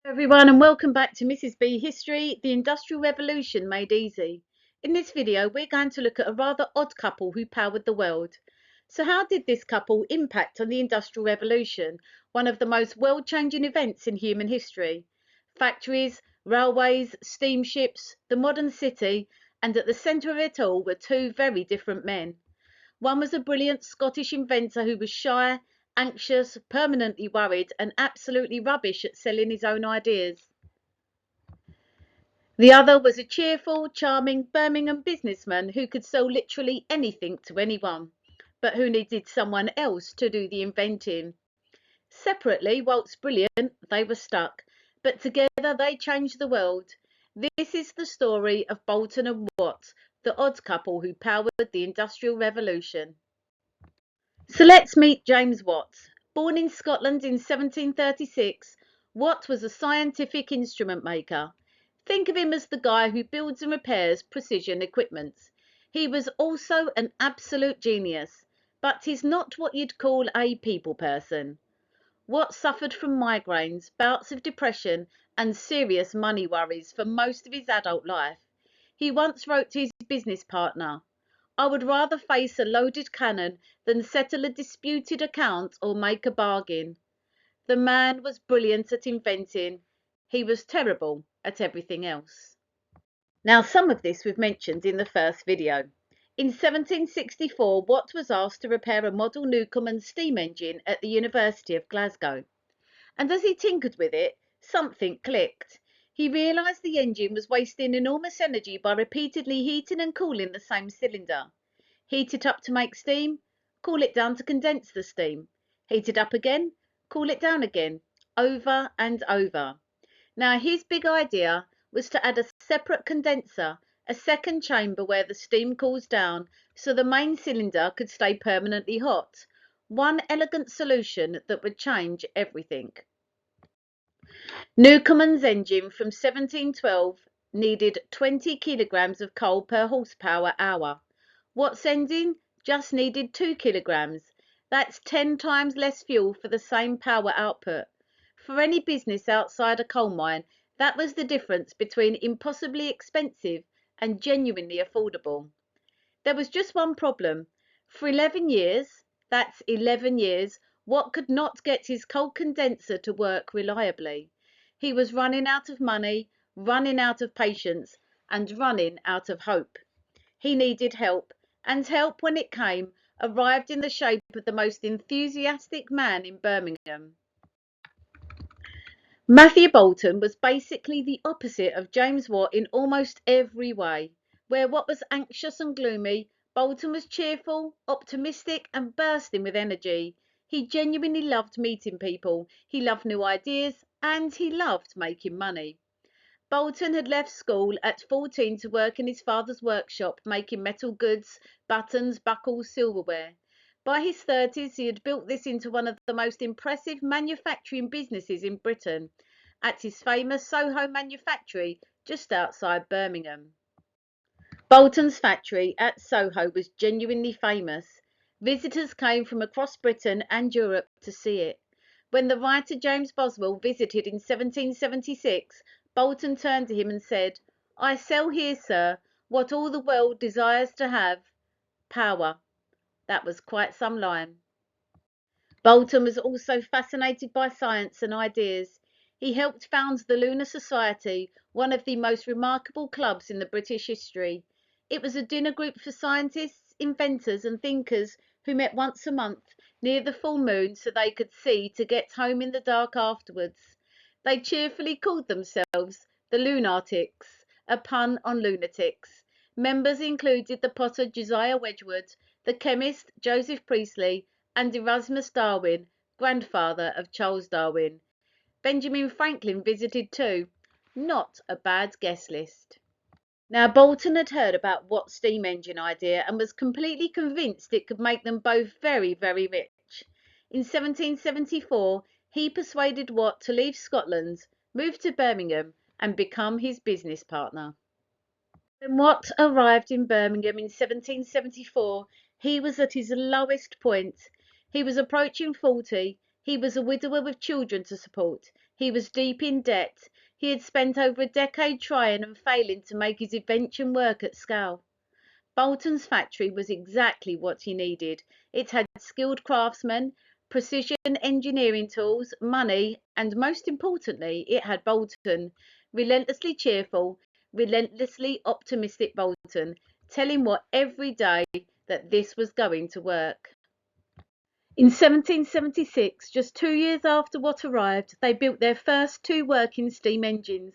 Everyone, and welcome back to Mrs. B History, the Industrial Revolution made easy. In this video, we're going to look at a rather odd couple who powered the world. So how did this couple impact on the Industrial Revolution, one of the most world-changing events in human history? Factories, railways, steamships, the modern city, and at the centre of it all were two very different men. One was a brilliant Scottish inventor who was shy, anxious, permanently worried, and absolutely rubbish at selling his own ideas. The other was a cheerful, charming Birmingham businessman who could sell literally anything to anyone, but who needed someone else to do the inventing. Separately, whilst brilliant, they were stuck, but together they changed the world. This is the story of Boulton and Watt, the odd couple who powered the Industrial Revolution. So let's meet James Watt. Born in Scotland in 1736, Watt was a scientific instrument maker. Think of him as the guy who builds and repairs precision equipment. He was also an absolute genius, but he's not what you'd call a people person. Watt suffered from migraines, bouts of depression, and serious money worries for most of his adult life. He once wrote to his business partner, "I would rather face a loaded cannon than settle a disputed account or make a bargain." The man was brilliant at inventing. He was terrible at everything else. Now, some of this we've mentioned in the first video. In 1764, Watt was asked to repair a model Newcomen steam engine at the University of Glasgow. And as he tinkered with it, something clicked. He realised the engine was wasting enormous energy by repeatedly heating and cooling the same cylinder. Heat it up to make steam, cool it down to condense the steam. Heat it up again, cool it down again, over and over. Now his big idea was to add a separate condenser, a second chamber where the steam cools down, so the main cylinder could stay permanently hot. One elegant solution that would change everything. Newcomen's engine from 1712 needed 20 kilograms of coal per horsepower hour. Watt's engine just needed 2 kilograms. That's 10 times less fuel for the same power output. For any business outside a coal mine, that was the difference between impossibly expensive and genuinely affordable. There was just one problem. For 11 years, that's 11 years, Watt could not get his coal condenser to work reliably. He was running out of money, running out of patience, and running out of hope. He needed help, and help, when it came, arrived in the shape of the most enthusiastic man in Birmingham. Matthew Boulton was basically the opposite of James Watt in almost every way. Where Watt was anxious and gloomy, Boulton was cheerful, optimistic, and bursting with energy. He genuinely loved meeting people, he loved new ideas, and he loved making money. Boulton had left school at 14 to work in his father's workshop, making metal goods, buttons, buckles, silverware. By his 30s, he had built this into one of the most impressive manufacturing businesses in Britain, at his famous Soho Manufactory just outside Birmingham. Boulton's factory at Soho was genuinely famous. Visitors came from across Britain and Europe to see it. When the writer James Boswell visited in 1776, Boulton turned to him and said, "I sell here, sir, what all the world desires to have, power." That was quite some line. Boulton was also fascinated by science and ideas. He helped found the Lunar Society, one of the most remarkable clubs in the British history. It was a dinner group for scientists, inventors, and thinkers who met once a month near the full moon so they could see to get home in the dark afterwards. They cheerfully called themselves the Lunatics, a pun on lunatics. Members included the potter Josiah Wedgwood, the chemist Joseph Priestley, and Erasmus Darwin, grandfather of Charles Darwin. Benjamin Franklin visited too. Not a bad guest list. Now, Boulton had heard about Watt's steam engine idea and was completely convinced it could make them both very, very rich. In 1774, he persuaded Watt to leave Scotland, move to Birmingham, and become his business partner. When Watt arrived in Birmingham in 1774, he was at his lowest point. He was approaching 40. He was a widower with children to support. He was deep in debt. He had spent over a decade trying and failing to make his invention work at scale. Boulton's factory was exactly what he needed. It had skilled craftsmen, precision engineering tools, money, and most importantly, it had Boulton, relentlessly cheerful, relentlessly optimistic Boulton, telling Watt every day that this was going to work. In 1776, just 2 years after Watt arrived, they built their first two working steam engines.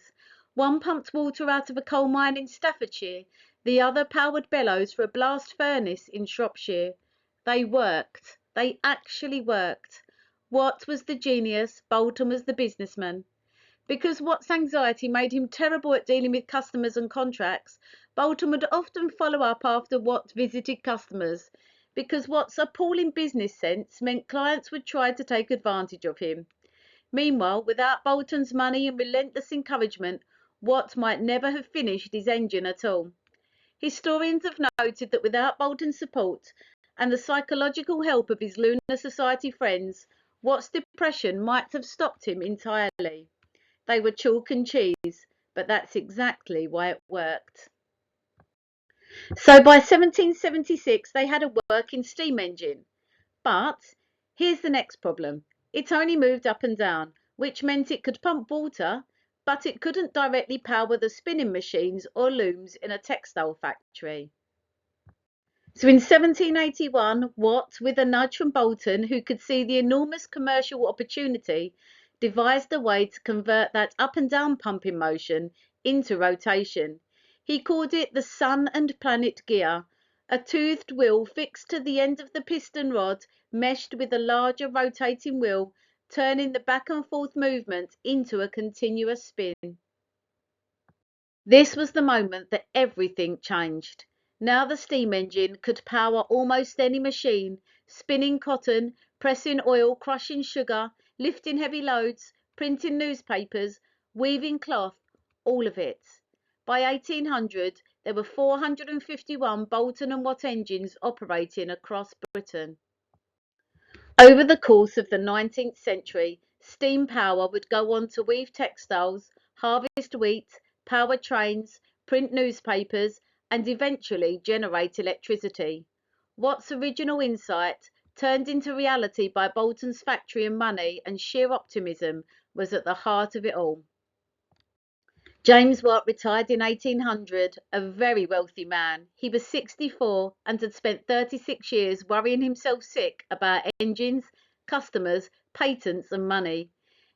One pumped water out of a coal mine in Staffordshire, the other powered bellows for a blast furnace in Shropshire. They worked. They actually worked. Watt was the genius, Boulton was the businessman. Because Watt's anxiety made him terrible at dealing with customers and contracts, Boulton would often follow up after Watt visited customers. Because Watt's appalling business sense meant clients would try to take advantage of him. Meanwhile, without Boulton's money and relentless encouragement, Watt might never have finished his engine at all. Historians have noted that without Boulton's support and the psychological help of his Lunar Society friends, Watt's depression might have stopped him entirely. They were chalk and cheese, but that's exactly why it worked. So by 1776, they had a working steam engine. But here's the next problem. It only moved up and down, which meant it could pump water, but it couldn't directly power the spinning machines or looms in a textile factory. So in 1781, Watt, with a nudge from Boulton, who could see the enormous commercial opportunity, devised a way to convert that up and down pumping motion into rotation. He called it the Sun and Planet gear, a toothed wheel fixed to the end of the piston rod, meshed with a larger rotating wheel, turning the back and forth movement into a continuous spin. This was the moment that everything changed. Now the steam engine could power almost any machine, spinning cotton, pressing oil, crushing sugar, lifting heavy loads, printing newspapers, weaving cloth, all of it. By 1800, there were 451 Boulton and Watt engines operating across Britain. Over the course of the 19th century, steam power would go on to weave textiles, harvest wheat, power trains, print newspapers, and eventually generate electricity. Watt's original insight, turned into reality by Boulton's factory and money and sheer optimism, was at the heart of it all. James Watt retired in 1800, a very wealthy man. He was 64 and had spent 36 years worrying himself sick about engines, customers, patents and money.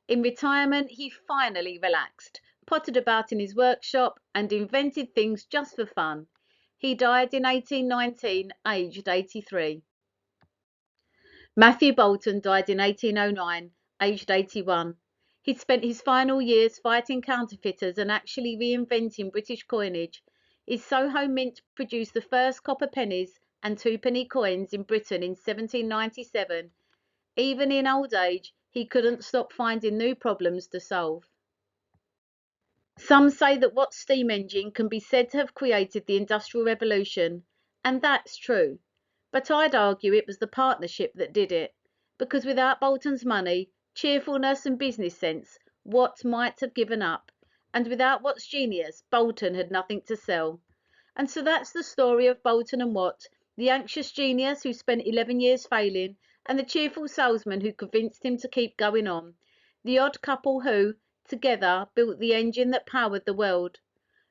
In retirement, he finally relaxed, pottered about in his workshop and invented things just for fun. He died in 1819, aged 83. Matthew Boulton died in 1809, aged 81. He'd spent his final years fighting counterfeiters and actually reinventing British coinage. His Soho Mint produced the first copper pennies and twopenny coins in Britain in 1797. Even in old age, he couldn't stop finding new problems to solve. Some say that Watt's steam engine can be said to have created the Industrial Revolution, and that's true. But I'd argue it was the partnership that did it, because without Boulton's money, cheerfulness and business sense, Watt might have given up, and without Watt's genius, Boulton had nothing to sell. And so that's the story of Boulton and Watt, the anxious genius who spent 11 years failing, and the cheerful salesman who convinced him to keep going on, the odd couple who, together, built the engine that powered the world.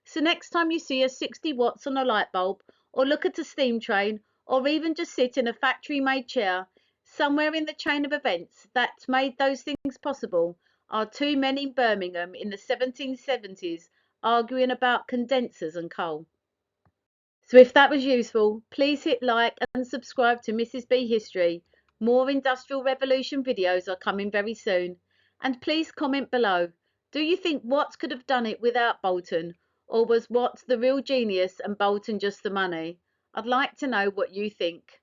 So next time you see a 60 watts on a light bulb, or look at a steam train, or even just sit in a factory-made chair, somewhere in the chain of events that made those things possible are two men in Birmingham in the 1770s arguing about condensers and coal. So if that was useful, please hit like and subscribe to Mrs. B History. More Industrial Revolution videos are coming very soon. And please comment below. Do you think Watt could have done it without Boulton? Or was Watt the real genius and Boulton just the money? I'd like to know what you think.